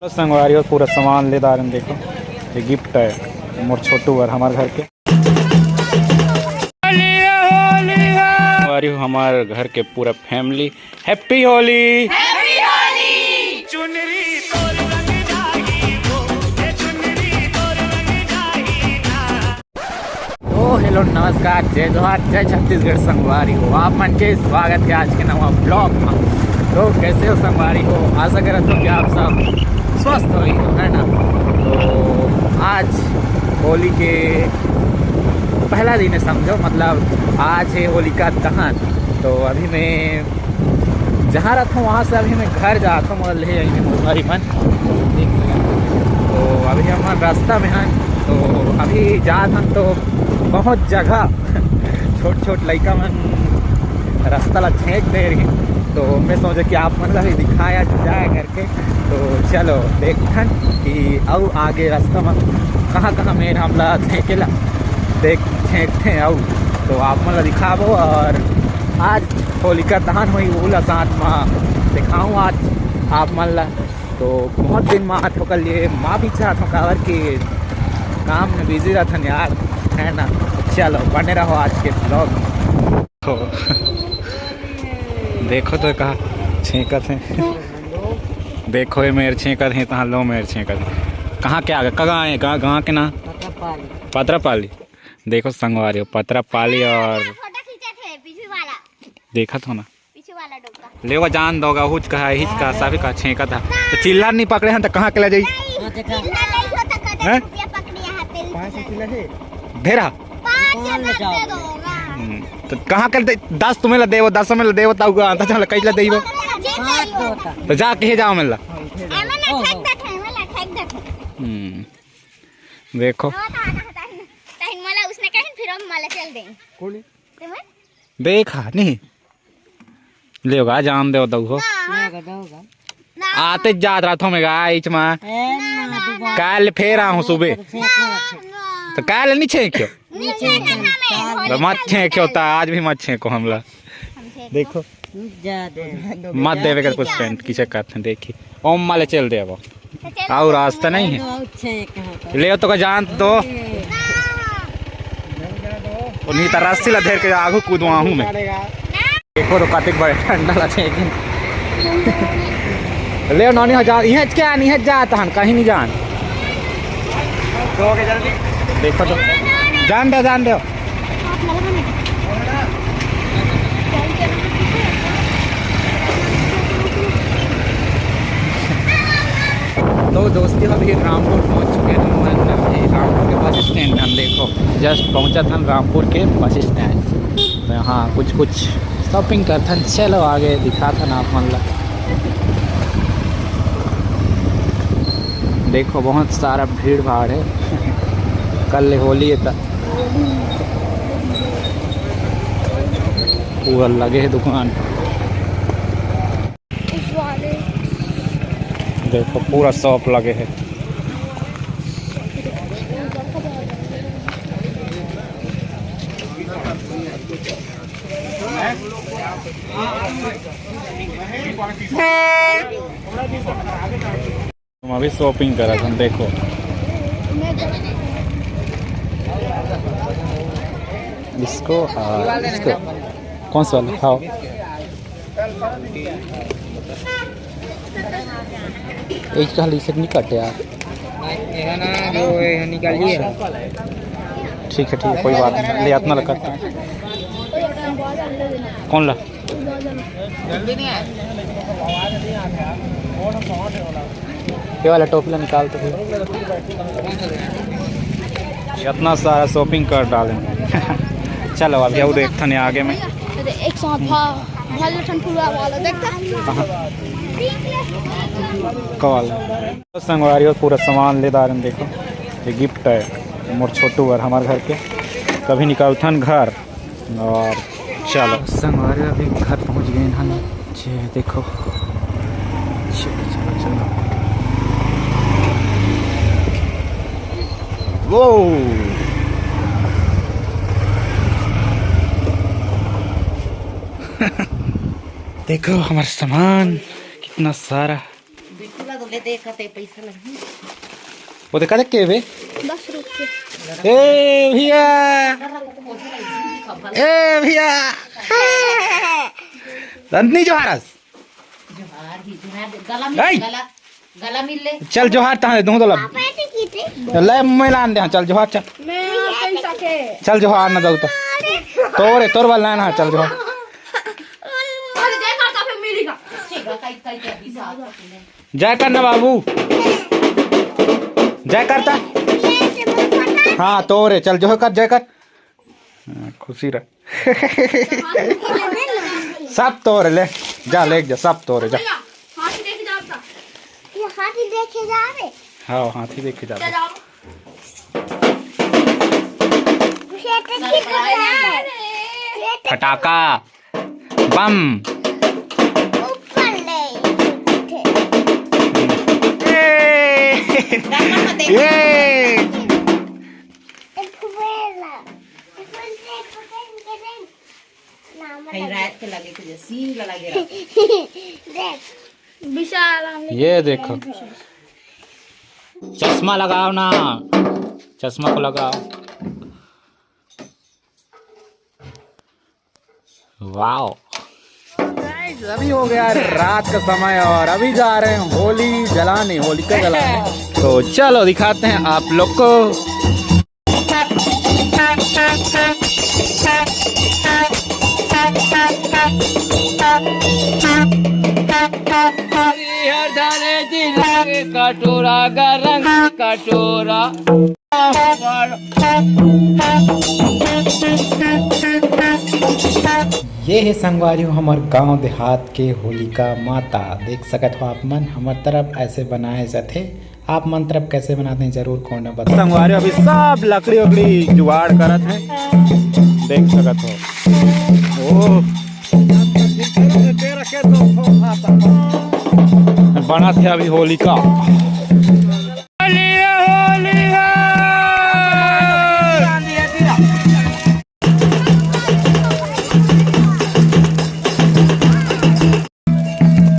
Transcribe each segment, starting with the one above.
संगवारी और पूरा सामान ले दारन देखो, ये गिफ्ट है मोर छोटू और हमारे घर के संगवारी हो हमारे घर के पूरा फैमिली। हैप्पी होली। तो हेलो नमस्कार, जय जोहार, जय छत्तीसगढ़। संगवारी हो आप मन के स्वागत है आज के नवा ब्लॉग में। तो कैसे हो संगवारी हो? आशा करता हूँ कि आप सब स्वस्थ हो, है ना। तो आज होली के पहला दिन है समझो, मतलब आज है होलिका दहन। तो अभी मैं जहाँ रहता हूँ वहाँ से अभी मैं घर जाता हूँ, ले जाएंगे मोबाइल मन। तो अभी हम रास्ता में हैं, तो अभी जात हम तो बहुत जगह छोट छोट लड़का मन रास्ता ला छेक दे रही। तो मैं सोचा कि आप मतलब ही दिखाया जाए करके। तो चलो देखन कि आओ आगे रास्ता में कहाँ कहाँ मेरे हमला छेकेला छेकते हैं आओ, तो आप मतलब दिखाबो। और आज होलिका दहन हुई वो साथ में दिखाऊँ आज आप मतलब। तो बहुत दिन में हाथ होकर लिए माँ भी चाहता हूँ कावर कि काम में बिजी रहता यार, है ना। चलो बने रहो आज के ब्लॉग। तो देखो तो कहाँ छेकत है, देखो ये मेरे छेकत है, तहाँ लो मेरे छेकत है। कहाँ के आगे कहाँ आए? गाँव के नाम पतरापाली। देखो संगवारी हो पतरापाली। और देखा तो ना ले वो जान दोगा हुच कहा हिच का सभी का छेका था। तो चिल्ला नहीं पकड़े हैं तो कहाँ के ले जाई ढेरा। तो कहाँ कर 10 तुम्हें ला देवो 10 में ला देवो तब अंत चल कई ला देवो। तो जा के जाओ मिल। देखो देखा नहीं ले होगा जान दे दो आते जात रहा में गाइच में कल फेर हूँ सुबह। तो कल नहीं छेक्यो तो मत छेक्यो, आज भी मत छेको हमला। देखो मत देवे कर कुछ टेंट किसे करते हैं। देखिए ओम माले चल दे अब और रास्ता नहीं है ले तो का जान तो नहीं तो रास्ते ला धेर के आगू कूदवा हूँ मैं। देखो तो कातिक बड़े ठंडा लगे ले नौनी हो जा यहाँ क्या नहीं है जाता हम कहीं नहीं जान। देखो तो जान दो तो दोस्ती अभी रामपुर पहुंच चुके हैं। रामपुर के बस स्टैंड हम देखो जस्ट पहुंचा था रामपुर के बस स्टैंड। तो यहाँ कुछ शॉपिंग करता। चलो आगे दिखा था ना आप मतलब। देखो बहुत सारा भीड़ भाड़ है कल होली है तो पूरा लगे है दुकान। देखो पूरा शॉप लगे है। हम अभी शॉपिंग करा था। देखो इसको कौन सा वाला खाओ। एक खाली से नहीं कटे यार। ठीक है कोई बात नहीं, ले इतना लगा कौन ला ये वाला टोपला निकाल तो इतना सारा शॉपिंग कर डालेंगे। चलो अभी वो देखते हैं आगे में एक वाला संगवारी और पूरा सामान ले दारन देखो, ये गिफ्ट है मोर छोटू और हमारे घर के। कभी निकालते हैं घर। और चलो संगवारी अभी घर पहुंच गए हैं। देखो चलो वो देखो हमारा सामान कितना सारा। ले देखते पैसा लगे वो देखा देख के वे 10 रुपये ए भैया ए भैया रंतनी जोहारस जोहार ही जोहार गला ऐ! मिल गला मिल ले चल जोहार तहाँ दूँ तो लब ले मिलान दे चल जोहार चल मैं पैसा के चल जोहार ना दो तो तोरे तोर वाला ना चल जोहार अरे जय खाता फिर मिलेगा ठीक है कई कई के भी साथ ले जय करना बाबू जय करता हाँ तोरे चल जो कर जय कर हाँ, खुशी रह सब तोरे ले जा ले जा सब तोरे जा हाथी देख जाता ये हाथी देखे जा रहे हाँ हाथी देखे जा जाओ फटाका बम ऊपर ले ये फुवेला नाम कई रात के लगे के सीन लगे देख विशाल ये देखो चश्मा लगाओ ना चश्मा को लगाओ वाओ अभी हो गया रात का समय और अभी जा रहे हैं होली जलाने होलिका जलाने तो चलो दिखाते हैं आप लोग को कटोरा गरम कटोरा ये है संगवारी हमार गांव देहात के होलिका माता देख सकत हो आप मन हमार तरफ ऐसे बनाए जाते आप मन तरफ कैसे बनाते हैं जरूर कौन बता संगवारी अभी सब लकड़ी उकड़ी जुगाड़ करत हैं देख सकत हो ओह बना थे अभी होलिका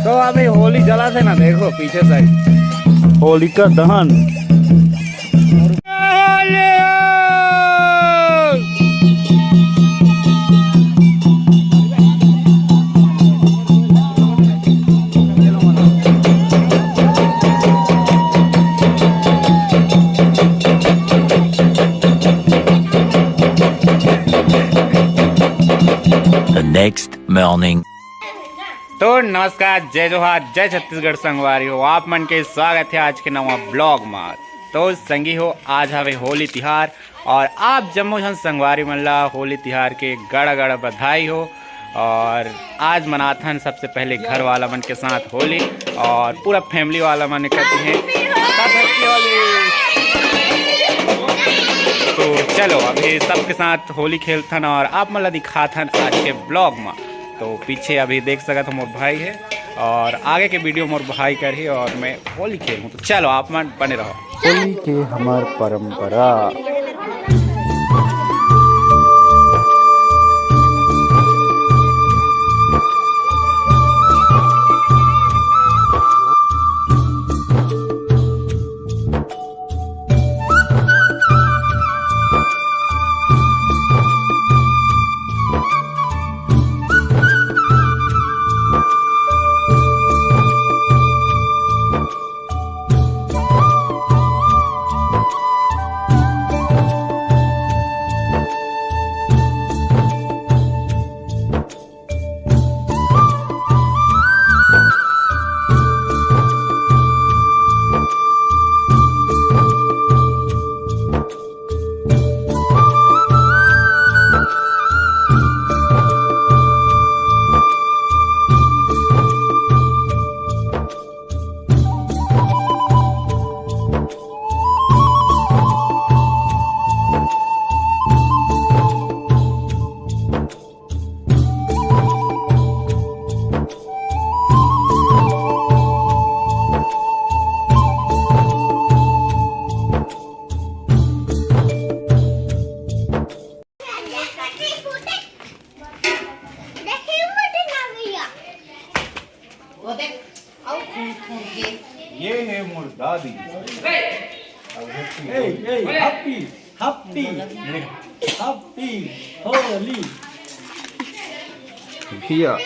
तो अभी होली जला थे ना देखो पीछे साइड होलिका दहन The next morning. तो नमस्कार जय जोहार जय छत्तीसगढ़ संगवारी हो आप मन के स्वागत है आज के नवा ब्लॉग में। तो संगी हो आज हवे होली तिहार और आप जम्मू झन संगवारी मनला होली तिहार के गड़ा गड़ा बधाई हो। और आज मनाथन सबसे पहले घर वाला मन के साथ होली और पूरा फैमिली वाला मन कहते हैं हैप्पी होली। तो चलो अभी सबके साथ होली खेलथन और आप मतलब दिखाथन आज के ब्लॉग में। तो पीछे अभी देख सकत मोर भाई है और आगे के वीडियो मोर भाई कर ही और मैं होली खेलूँ। तो चलो आप मन बने रहो। होली के हमार परंपरा होली भैया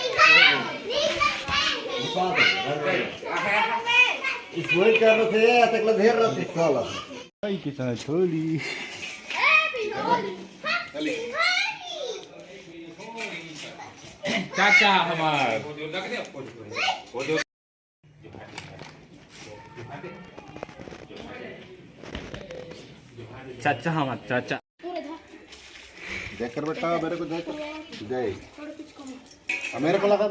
इसमें क्या रहते हैं तकला ढेर रहते साला भाई कितना होली चाचा हमार चाचा हमार चाचा देख कर बेटा मेरे को देख जय मेरे को लगा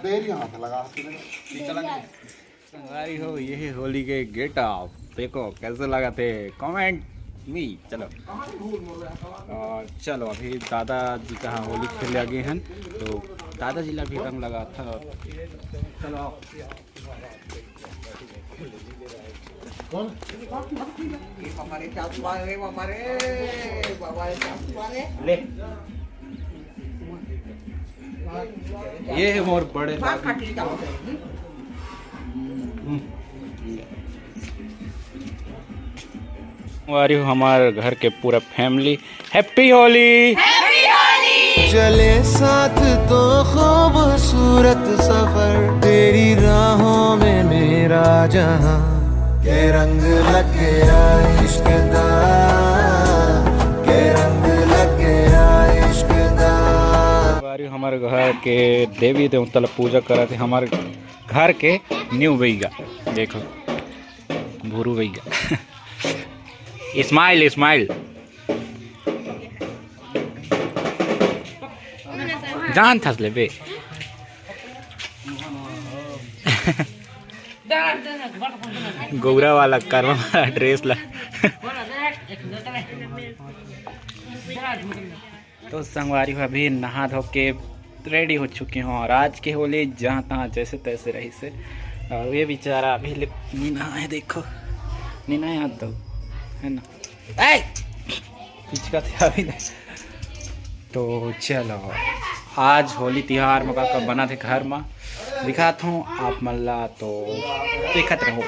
देर यहाँ से लगा संगवारी हो ये होली के गेट ऑफ देखो कैसे लगा थे कमेंट मी चलो और चलो अभी दादाजी कहाँ होली खेल गए हैं तो दादाजी ला भी रंग लगा था चलो ले ये है मोर बड़े वारी हमारे घर के पूरा फैमिली हैप्पी होली चले साथ तो खूबसूरत सफर तेरी राहों में मेरा जहां के रंग लग गया इश्क दा के रंग लग गया इश्क दा। वारी हमारे घर के देवी देवता पूजा करा थे हमारे घर के न्यू भैया देखो भूरू भैया स्माइल स्माइल जान थस ले बे गौरा वाला कर्मा वाला ड्रेस ला तो संगवारी अभी नहा धो के रेडी हो चुके हैं और आज के होली जहाँ तहाँ जैसे तैसे रही से और ये बेचारा अभी नीना है देखो नीना यहाँ तो है ना पिचका थे अभी तो चलो आज होली त्योहार में का बना थे घर में दिखाता हूँ आप मल्ला तो देखते रहो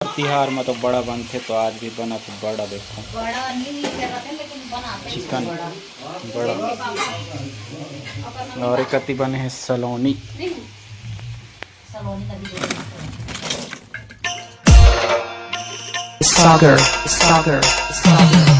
त्योहार में तो बड़ा बनते तो आज भी बना तो बड़ा देखो बड़ा नहीं करते लेकिन बनाते चिकन बड़ा और एक अति बने हैं सलोनी सलोनी का भी Sagar